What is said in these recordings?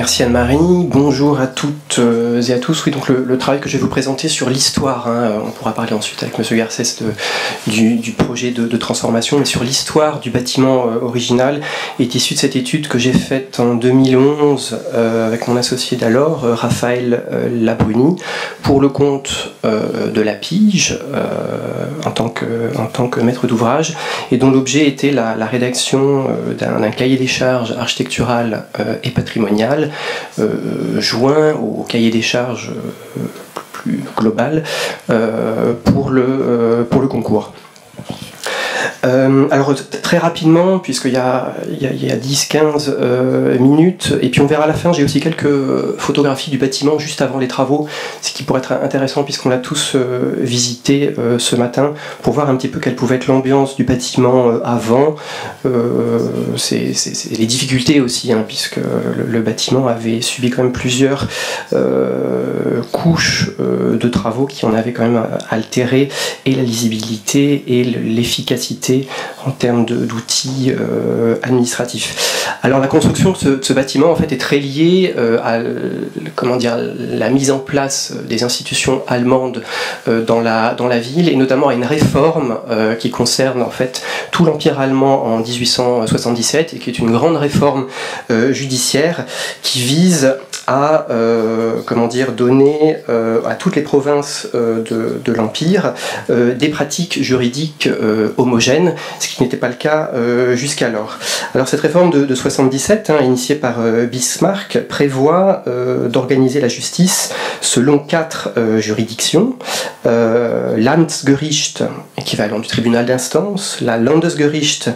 Merci Anne-Marie, bonjour à toutes et à tous. Oui, donc le travail que je vais vous présenter sur l'histoire, on pourra parler ensuite avec M. Garcès du projet de transformation, mais sur l'histoire du bâtiment original est issu de cette étude que j'ai faite en 2011 avec mon associé d'alors, Raphaël Labruni, pour le compte de la Pige en tant que maître d'ouvrage, et dont l'objet était la rédaction d'un cahier des charges architectural et patrimonial joint au cahier des charges plus global pour le concours. Alors très rapidement, puisqu'il y a 10-15 minutes, et puis on verra à la fin, j'ai aussi quelques photographies du bâtiment juste avant les travaux, ce qui pourrait être intéressant puisqu'on l'a tous visité ce matin, pour voir un petit peu quelle pouvait être l'ambiance du bâtiment avant. C'est les difficultés aussi, puisque le bâtiment avait subi quand même plusieurs couches de travaux qui en avaient quand même altéré et la lisibilité et l'efficacité en termes d'outils administratifs. Alors la construction de ce bâtiment en fait est très liée à la mise en place des institutions allemandes dans la ville, et notamment à une réforme qui concerne en fait tout l'Empire allemand en 1877, et qui est une grande réforme judiciaire qui vise à donner à toutes les provinces de l'Empire des pratiques juridiques homogènes, ce qui n'était pas le cas jusqu'alors. Alors cette réforme de 77, initiée par Bismarck, prévoit d'organiser la justice selon 4 juridictions: l'Amtsgericht, équivalent du tribunal d'instance; la Landesgericht,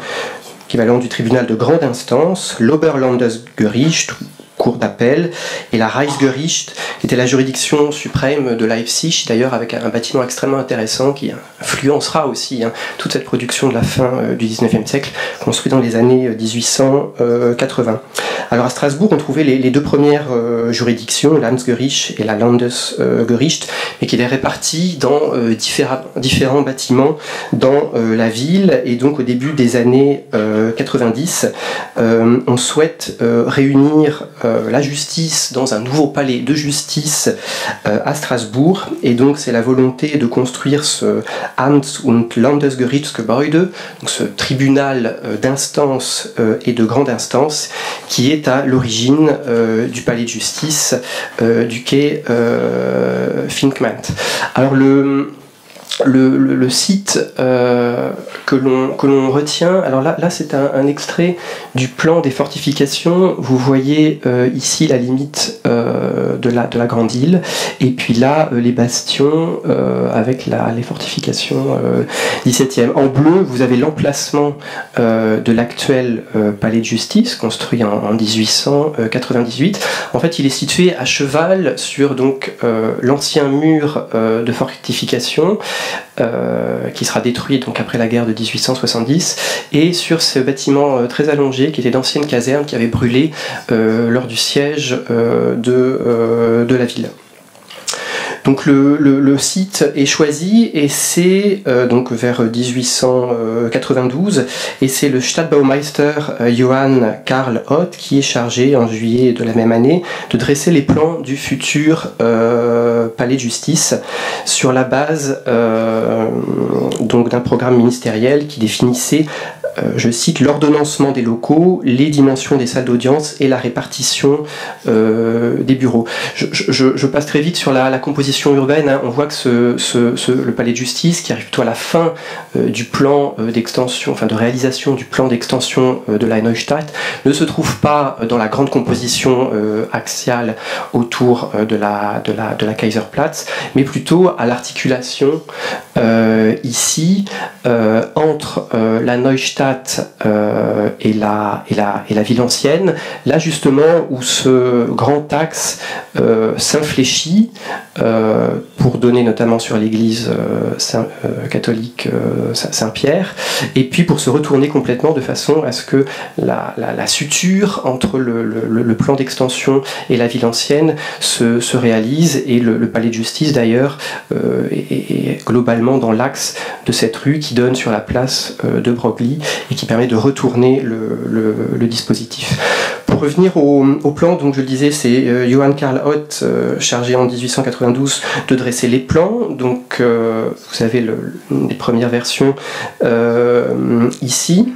équivalent du tribunal de grande instance; l'Oberlandesgericht, cour d'appel, et la Reichsgericht, qui était la juridiction suprême de Leipzig, d'ailleurs avec un bâtiment extrêmement intéressant qui influencera aussi toute cette production de la fin du 19e siècle, construit dans les années 1880. Alors à Strasbourg, on trouvait les deux premières juridictions, l'Amtsgericht et la Landesgericht, mais qui étaient réparties dans différents bâtiments dans la ville. Et donc au début des années 90, on souhaite réunir la justice dans un nouveau palais de justice à Strasbourg, et donc c'est la volonté de construire ce Amts- und Landesgerichtsgebäude, donc ce tribunal d'instance et de grande instance, qui est à l'origine du palais de justice du quai Finkmann. Alors le site que l'on retient, alors là c'est un extrait du plan des fortifications. Vous voyez ici la limite de la grande île, et puis là les bastions avec les fortifications 17e. En bleu, vous avez l'emplacement de l'actuel palais de justice, construit en 1898. En fait, il est situé à cheval sur l'ancien mur de fortification, qui sera détruit donc après la guerre de 1870, et sur ce bâtiment très allongé qui était d'anciennes casernes qui avaient brûlé lors du siège de la ville. Donc le site est choisi, et c'est donc vers 1892, et c'est le Stadtbaumeister Johann Karl Ott qui est chargé en juillet de la même année de dresser les plans du futur palais de justice sur la base donc d'un programme ministériel qui définissait, je cite, l'ordonnancement des locaux, les dimensions des salles d'audience et la répartition des bureaux. Je passe très vite sur la composition urbaine. On voit que le palais de justice, qui arrive plutôt à la fin du plan d'extension, de réalisation du plan d'extension de la Neustadt, ne se trouve pas dans la grande composition axiale autour de la Kaiserplatz, mais plutôt à l'articulation ici entre la Neustadt et la ville ancienne, là justement où ce grand axe s'infléchit pour donner notamment sur l'église catholique Saint-Pierre, et puis pour se retourner complètement de façon à ce que la suture entre le plan d'extension et la ville ancienne se réalise, et le palais de justice d'ailleurs est globalement dans l'axe de cette rue qui donne sur la place de Broglie et qui permet de retourner le dispositif. Pour pour revenir au plan, donc je le disais, c'est Johann Karl Ott, chargé en 1892 de dresser les plans. Donc vous avez une des premières versions ici.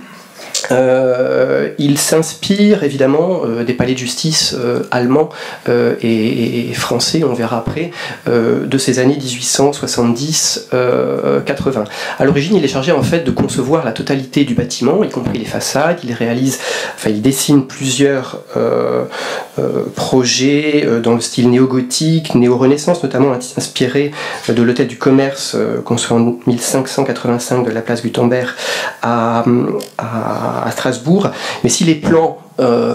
Il s'inspire évidemment des palais de justice allemands et français, on verra après, de ces années 1870-80. À l'origine, il est chargé en fait de concevoir la totalité du bâtiment, y compris les façades. Il dessine plusieurs projets dans le style néo-gothique, néo-renaissance, notamment inspiré de l'hôtel du commerce construit en 1585 de la place Gutenberg à Strasbourg, mais si les plans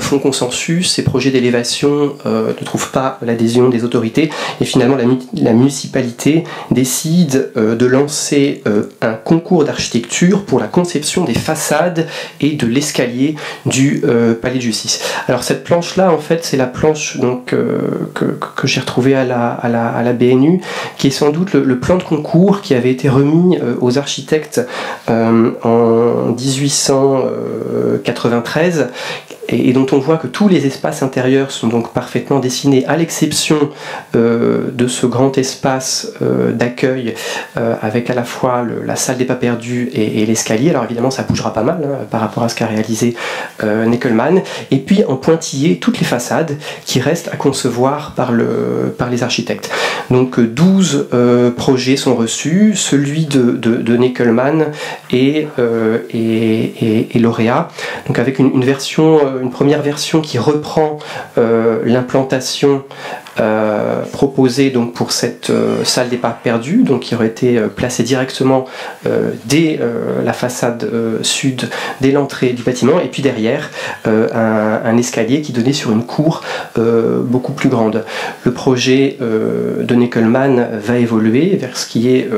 font consensus, ces projets d'élévation ne trouvent pas l'adhésion des autorités, et finalement la municipalité décide de lancer un concours d'architecture pour la conception des façades et de l'escalier du palais de justice. Alors cette planche-là, en fait, c'est la planche donc, que j'ai retrouvée à la BNU, qui est sans doute le plan de concours qui avait été remis aux architectes en 1893, et dont on voit que tous les espaces intérieurs sont donc parfaitement dessinés, à l'exception de ce grand espace d'accueil avec à la fois la salle des pas perdus et l'escalier. Alors évidemment ça bougera pas mal par rapport à ce qu'a réalisé Neckelmann, et puis en pointillé toutes les façades qui restent à concevoir par les architectes. Donc 12 projets sont reçus, celui de Neckelmann est lauréat, donc avec une première version qui reprend l'implantation proposée donc pour cette salle des pas perdus, donc qui aurait été placée directement dès la façade sud, dès l'entrée du bâtiment, et puis derrière un escalier qui donnait sur une cour beaucoup plus grande. Le projet de Neckelmann va évoluer vers ce qui est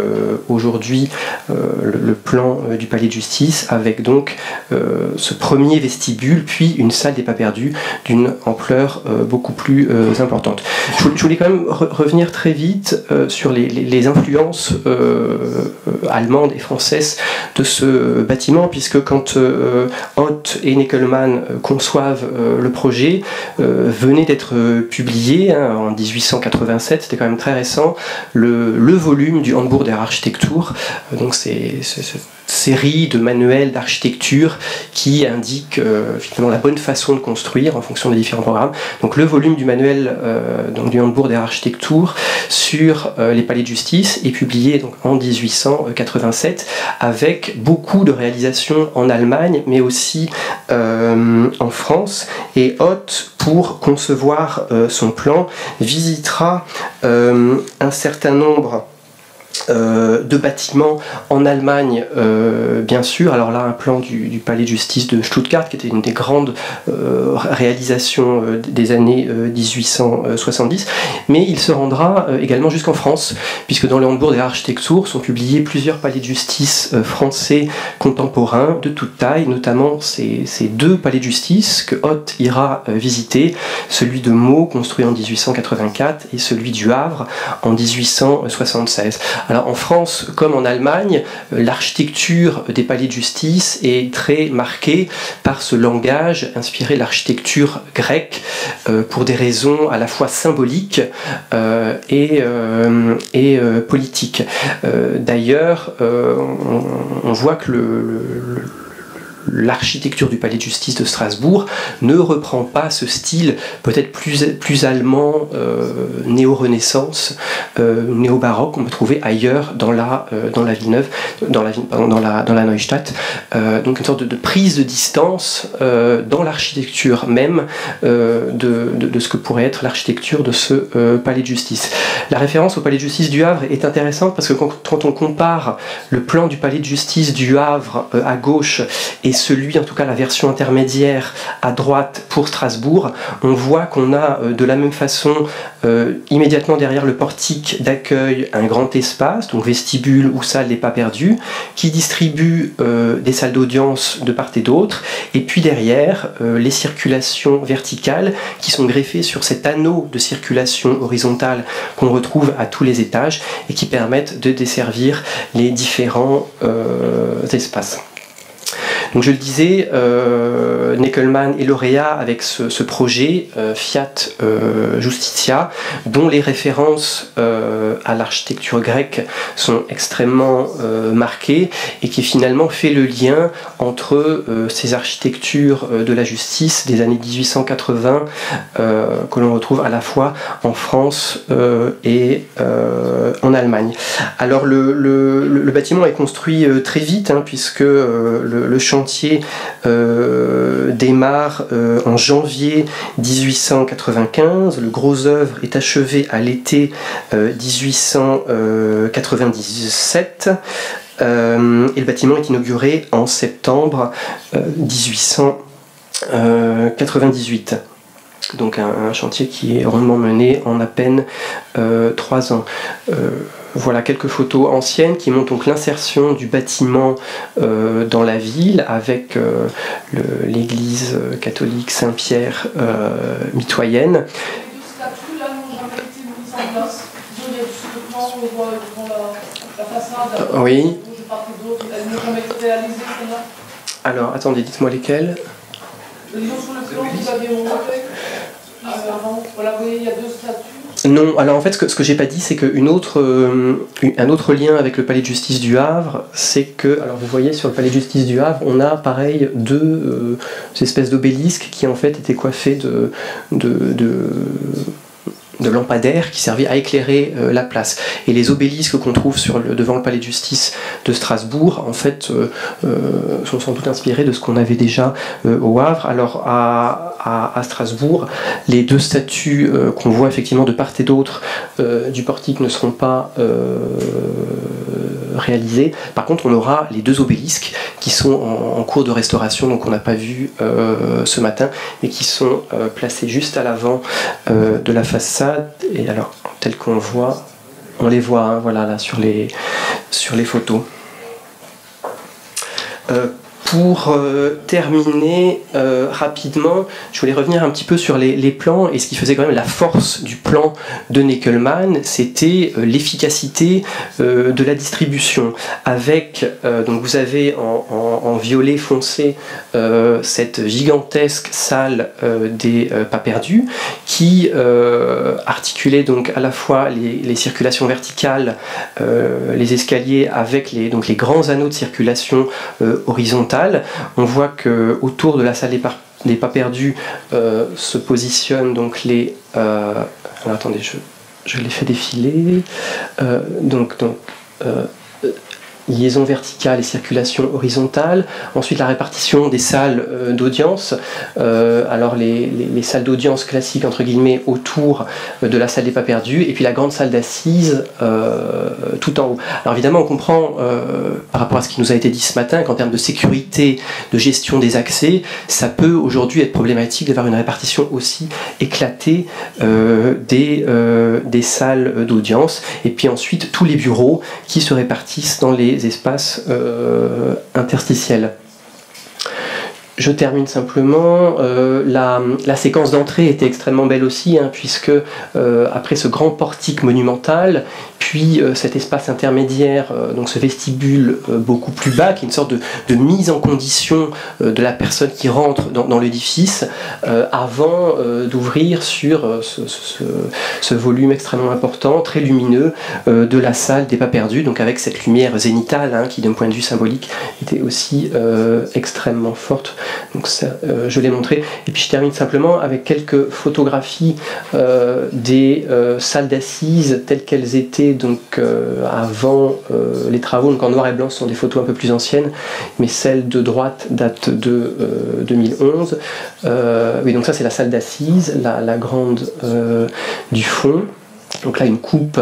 aujourd'hui le plan du palais de justice, avec donc ce premier vestibule, puis une salle des pas perdus d'une ampleur beaucoup plus importante. Je voulais quand même revenir très vite sur les influences allemandes et françaises de ce bâtiment, puisque quand Ott et Neckelmann conçoivent le projet, venait d'être publié en 1887, c'était quand même très récent, le volume du Handbuch der Architektur, donc c'est série de manuels d'architecture qui indique finalement la bonne façon de construire en fonction des différents programmes. Donc le volume du manuel donc du Handbuch der Architektur sur les palais de justice est publié donc en 1887, avec beaucoup de réalisations en Allemagne mais aussi en France, et Ott, pour concevoir son plan, visitera un certain nombre de bâtiments en Allemagne, bien sûr. Alors là, un plan du palais de justice de Stuttgart, qui était une des grandes réalisations des années 1870, mais il se rendra également jusqu'en France, puisque dans le Handbuch der Architektur sont publiés plusieurs palais de justice français contemporains de toute taille, notamment ces deux palais de justice que Ott ira visiter, celui de Meaux, construit en 1884, et celui du Havre en 1876. Alors en France comme en Allemagne, l'architecture des palais de justice est très marquée par ce langage inspiré de l'architecture grecque pour des raisons à la fois symboliques et politiques. D'ailleurs, on voit que l'architecture du palais de justice de Strasbourg ne reprend pas ce style peut-être plus allemand, néo-renaissance, néo-baroque qu'on peut trouver ailleurs dans la Villeneuve, dans la Neustadt. Donc une sorte de prise de distance dans l'architecture même de ce que pourrait être l'architecture de ce palais de justice. La référence au palais de justice du Havre est intéressante parce que quand on compare le plan du palais de justice du Havre à gauche et celui, en tout cas la version intermédiaire à droite pour Strasbourg, on voit qu'on a de la même façon immédiatement derrière le portique d'accueil un grand espace, donc vestibule ou salle des pas perdus, qui distribue des salles d'audience de part et d'autre, et puis derrière les circulations verticales qui sont greffées sur cet anneau de circulation horizontale qu'on retrouve à tous les étages et qui permettent de desservir les différents espaces. Donc je le disais, Neckelmann est lauréat avec ce projet Fiat Justitia, dont les références à l'architecture grecque sont extrêmement marquées et qui finalement fait le lien entre ces architectures de la justice des années 1880 que l'on retrouve à la fois en France et en Allemagne. Alors le bâtiment est construit très vite, hein, puisque le chantier démarre en janvier 1895, le gros œuvre est achevé à l'été 1897 et le bâtiment est inauguré en septembre 1898. Donc un chantier qui est rondement mené en à peine 3 ans. Voilà quelques photos anciennes qui montrent donc l'insertion du bâtiment dans la ville avec l'église catholique Saint-Pierre mitoyenne. Oui. Alors, attendez, dites-moi lesquels. Non, alors en fait ce que j'ai pas dit, c'est qu'un autre lien avec le palais de justice du Havre, c'est que, alors vous voyez sur le palais de justice du Havre, on a pareil deux espèces d'obélisques qui en fait étaient coiffés de lampadaires qui servaient à éclairer la place. Et les obélisques qu'on trouve devant le palais de justice de Strasbourg, en fait, sont sans doute inspirés de ce qu'on avait déjà au Havre. Alors à Strasbourg, les deux statues qu'on voit effectivement de part et d'autre du portique ne seront pas réalisées. Par contre, on aura les deux obélisques qui sont en cours de restauration, donc on n'a pas vu ce matin, mais qui sont placés juste à l'avant de la façade. Et alors, tel qu'on voit, on les voit, hein, voilà, là, sur les photos. Pour terminer rapidement, je voulais revenir un petit peu sur les plans, et ce qui faisait quand même la force du plan de Neckelmann, c'était l'efficacité de la distribution. Avec, donc vous avez en violet foncé cette gigantesque salle des pas perdus, qui articulait donc à la fois les circulations verticales, les escaliers avec les grands anneaux de circulation horizontale. On voit que autour de la salle des pas perdus se positionnent donc les... alors attendez, je les fais défiler. Liaison verticale et circulation horizontale. Ensuite, la répartition des salles d'audience. Alors, les salles d'audience classiques, entre guillemets, autour de la salle des pas perdus. Et puis la grande salle d'assises tout en haut. Alors, évidemment, on comprend, par rapport à ce qui nous a été dit ce matin, qu'en termes de sécurité, de gestion des accès, ça peut aujourd'hui être problématique d'avoir une répartition aussi éclatée des salles d'audience. Et puis ensuite, tous les bureaux qui se répartissent dans les espaces interstitiels. Je termine simplement, la séquence d'entrée était extrêmement belle aussi, hein, puisque après ce grand portique monumental, puis cet espace intermédiaire, donc ce vestibule beaucoup plus bas, qui est une sorte de mise en condition de la personne qui rentre dans l'édifice, avant d'ouvrir sur ce volume extrêmement important, très lumineux, de la salle des pas perdus, donc avec cette lumière zénitale, hein, qui d'un point de vue symbolique était aussi extrêmement forte. Donc ça, je l'ai montré. Et puis je termine simplement avec quelques photographies des salles d'assises telles qu'elles étaient donc avant les travaux. Donc en noir et blanc, ce sont des photos un peu plus anciennes, mais celle de droite date de 2011. Oui, donc ça c'est la salle d'assises, la grande du fond. Donc là, une coupe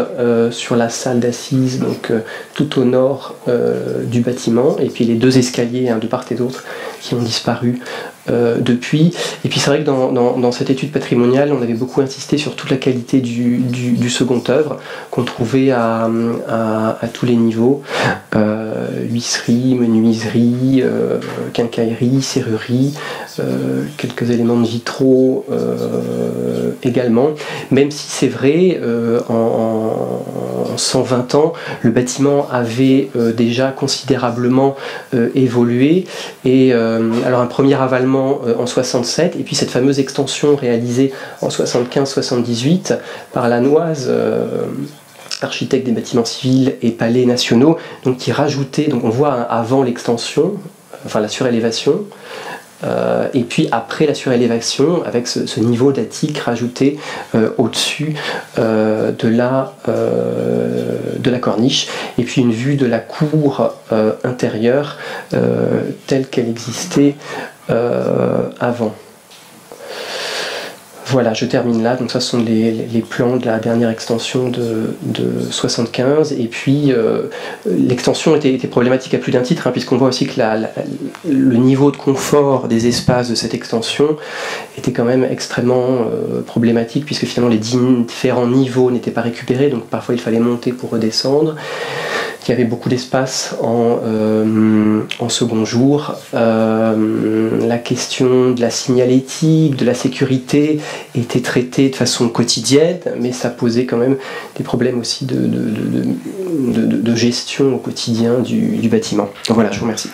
sur la salle d'assises, donc tout au nord du bâtiment, et puis les deux escaliers, hein, de part et d'autre qui ont disparu depuis. Et puis c'est vrai que dans cette étude patrimoniale, on avait beaucoup insisté sur toute la qualité du second œuvre, qu'on trouvait à tous les niveaux, huisserie, menuiserie, quincaillerie, serrurerie, quelques éléments de vitraux également, même si c'est vrai, en 120 ans, le bâtiment avait déjà considérablement évolué, et alors un premier avalement en 67, et puis cette fameuse extension réalisée en 75-78 par Lannoise, architecte des bâtiments civils et palais nationaux, donc qui rajoutait, donc on voit avant l'extension, enfin la surélévation, et puis après la surélévation, avec ce niveau d'attique rajouté au-dessus de la corniche, et puis une vue de la cour intérieure telle qu'elle existait avant. Voilà, je termine là. Donc ça, ce sont les plans de la dernière extension de 75. Et puis, l'extension était problématique à plus d'un titre, hein, puisqu'on voit aussi que le niveau de confort des espaces de cette extension était quand même extrêmement problématique, puisque finalement les différents niveaux n'étaient pas récupérés. Donc parfois, il fallait monter pour redescendre. Il y avait beaucoup d'espace en second jour. La question de la signalétique, de la sécurité était traitée de façon quotidienne, mais ça posait quand même des problèmes aussi de gestion au quotidien du bâtiment. Voilà, je vous remercie.